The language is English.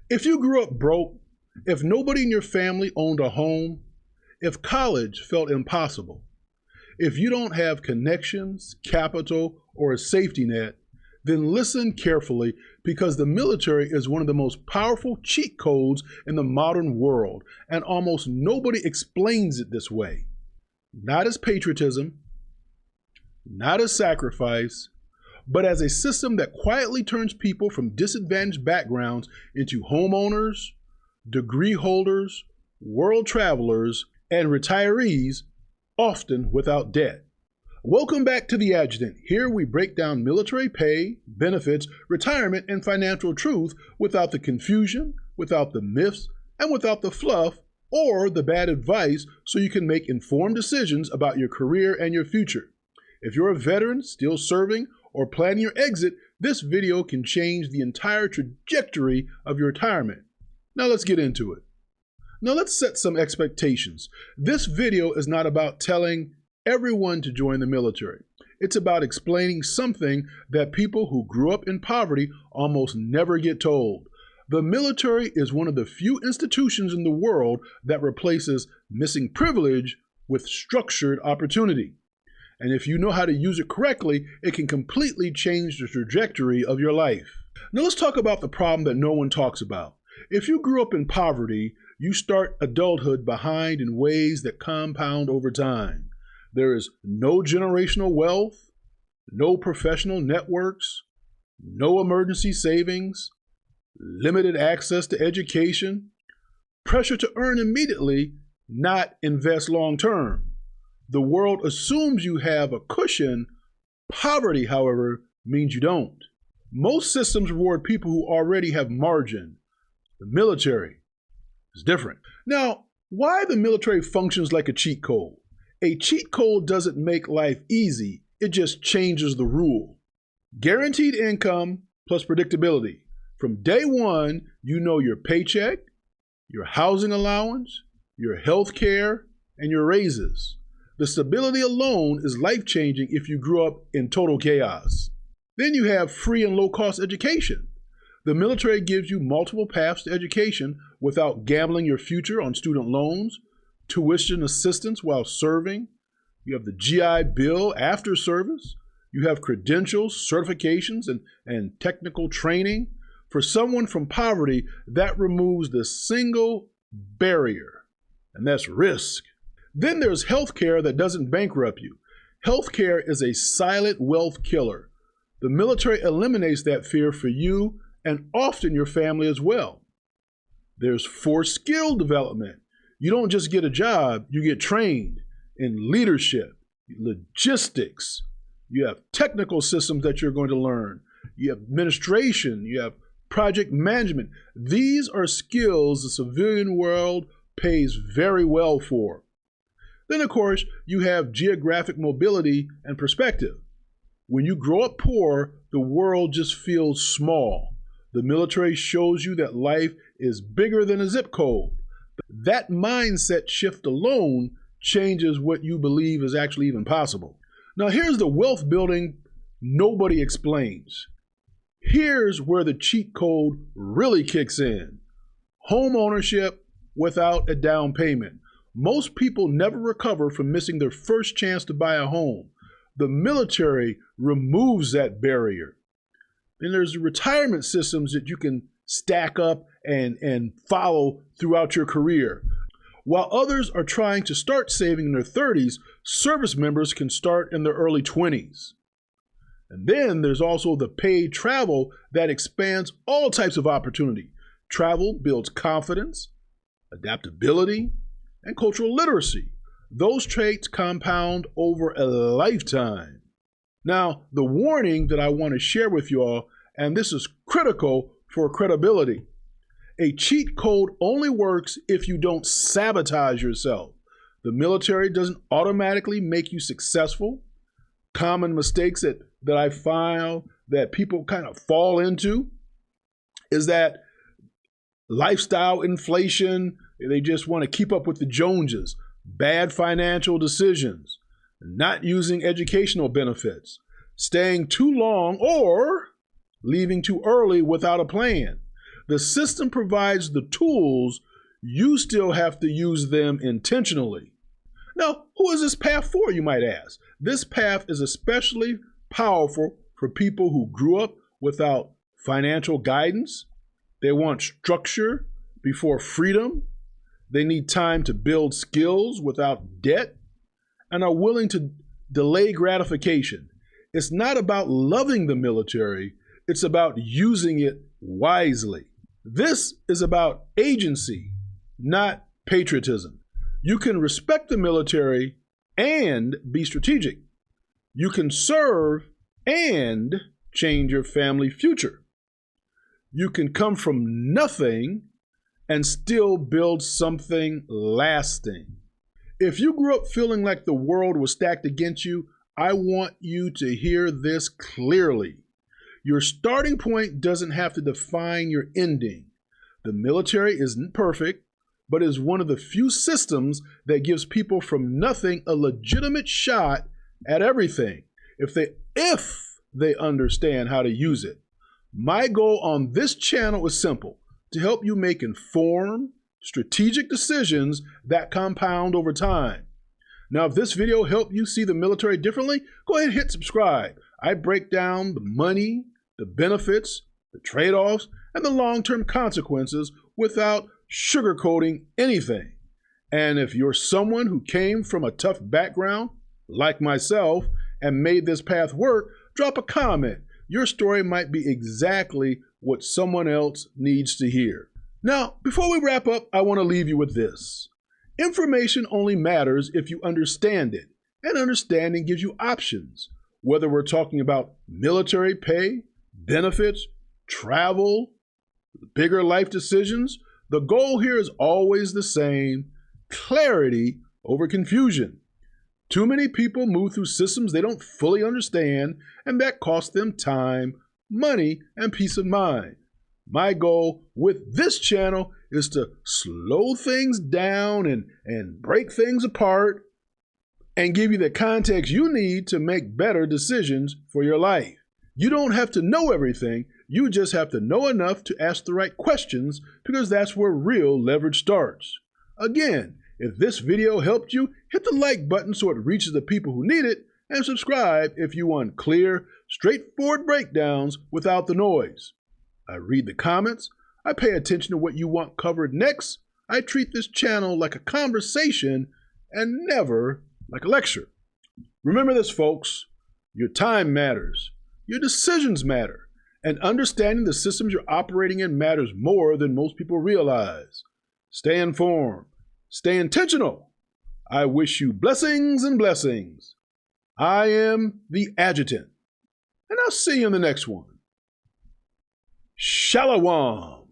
If you grew up broke, if nobody in your family owned a home, if college felt impossible, if you don't have connections, capital, or a safety net, then listen carefully, because the military is one of the most powerful cheat codes in the modern world, and almost nobody explains it this way. Not as patriotism, not as sacrifice, but as a system that quietly turns people from disadvantaged backgrounds into homeowners, degree holders, world travelers, and retirees, often without debt. Welcome back to the Adjutant. Here we break down military pay, benefits, retirement, and financial truth without the confusion, without the myths, and without the fluff or the bad advice, so you can make informed decisions about your career and your future. If you're a veteran still serving or planning your exit, this video can change the entire trajectory of your retirement. Now let's get into it. Now let's set some expectations. This video is not about telling everyone to join the military. It's about explaining something that people who grew up in poverty almost never get told. The military is one of the few institutions in the world that replaces missing privilege with structured opportunity. And if you know how to use it correctly, it can completely change the trajectory of your life. Now let's talk about the problem that no one talks about. If you grew up in poverty, you start adulthood behind in ways that compound over time. There is no generational wealth, no professional networks, no emergency savings, limited access to education, pressure to earn immediately, not invest long term. The world assumes you have a cushion. Poverty, however, means you don't. Most systems reward people who already have margin. The military is different. Now, why the military functions like a cheat code? A cheat code doesn't make life easy, it just changes the rule. Guaranteed income plus predictability. From day one, you know your paycheck, your housing allowance, your health care, and your raises. The stability alone is life-changing if you grew up in total chaos. Then you have free and low-cost education. The military gives you multiple paths to education without gambling your future on student loans, tuition assistance while serving. You have the GI Bill after service. You have credentials, certifications, and technical training. For someone from poverty, that removes the single barrier, and that's risk. Then there's healthcare that doesn't bankrupt you. Healthcare is a silent wealth killer. The military eliminates that fear for you and often your family as well. There's forced skill development. You don't just get a job, you get trained in leadership, logistics. You have technical systems that you're going to learn. You have administration, you have project management. These are skills the civilian world pays very well for. Then, of course, you have geographic mobility and perspective. When you grow up poor, the world just feels small. The military shows you that life is bigger than a zip code. That mindset shift alone changes what you believe is actually even possible. Now, here's the wealth building nobody explains. Here's where the cheat code really kicks in. Home ownership without a down payment. Most people never recover from missing their first chance to buy a home. The military removes that barrier. Then there's retirement systems that you can stack up and follow throughout your career. While others are trying to start saving in their 30s, service members can start in their early 20s. And then there's also the paid travel that expands all types of opportunity. Travel builds confidence, adaptability, and cultural literacy. Those traits compound over a lifetime. Now, the warning that I want to share with you all, and this is critical for credibility. A cheat code only works if you don't sabotage yourself. The military doesn't automatically make you successful. Common mistakes that I find that people kind of fall into is that lifestyle inflation, they just want to keep up with the Joneses, bad financial decisions, not using educational benefits, staying too long, or leaving too early without a plan. The system provides the tools, you still have to use them intentionally. Now, who is this path for, you might ask? This path is especially powerful for people who grew up without financial guidance. They want structure before freedom. They need time to build skills without debt and are willing to delay gratification. It's not about loving the military, it's about using it wisely. This is about agency, not patriotism. You can respect the military and be strategic. You can serve and change your family future. You can come from nothing and still build something lasting. If you grew up feeling like the world was stacked against you, I want you to hear this clearly. Your starting point doesn't have to define your ending. The military isn't perfect, but is one of the few systems that gives people from nothing a legitimate shot at everything, if they understand how to use it. My goal on this channel is simple: to help you make informed, strategic decisions that compound over time. Now, if this video helped you see the military differently, go ahead and hit subscribe. I break down the money, the benefits, the trade-offs, and the long-term consequences without sugarcoating anything. And if you're someone who came from a tough background, like myself, and made this path work, drop a comment. Your story might be exactly what someone else needs to hear. Now, before we wrap up, I want to leave you with this. Information only matters if you understand it, and understanding gives you options. Whether we're talking about military pay, benefits, travel, bigger life decisions, the goal here is always the same: clarity over confusion. Too many people move through systems they don't fully understand, and that costs them time, money, and peace of mind. My goal with this channel is to slow things down and break things apart and give you the context you need to make better decisions for your life. You don't have to know everything, you just have to know enough to ask the right questions, because that's where real leverage starts. Again, if this video helped you, hit the like button so it reaches the people who need it, and subscribe if you want clear, straightforward breakdowns without the noise. I read the comments, I pay attention to what you want covered next. I treat this channel like a conversation and never like a lecture. Remember this, folks: your time matters, your decisions matter, and understanding the systems you're operating in matters more than most people realize. Stay informed, stay intentional. I wish you blessings and blessings. I am the Adjutant, and I'll see you in the next one. Shalom.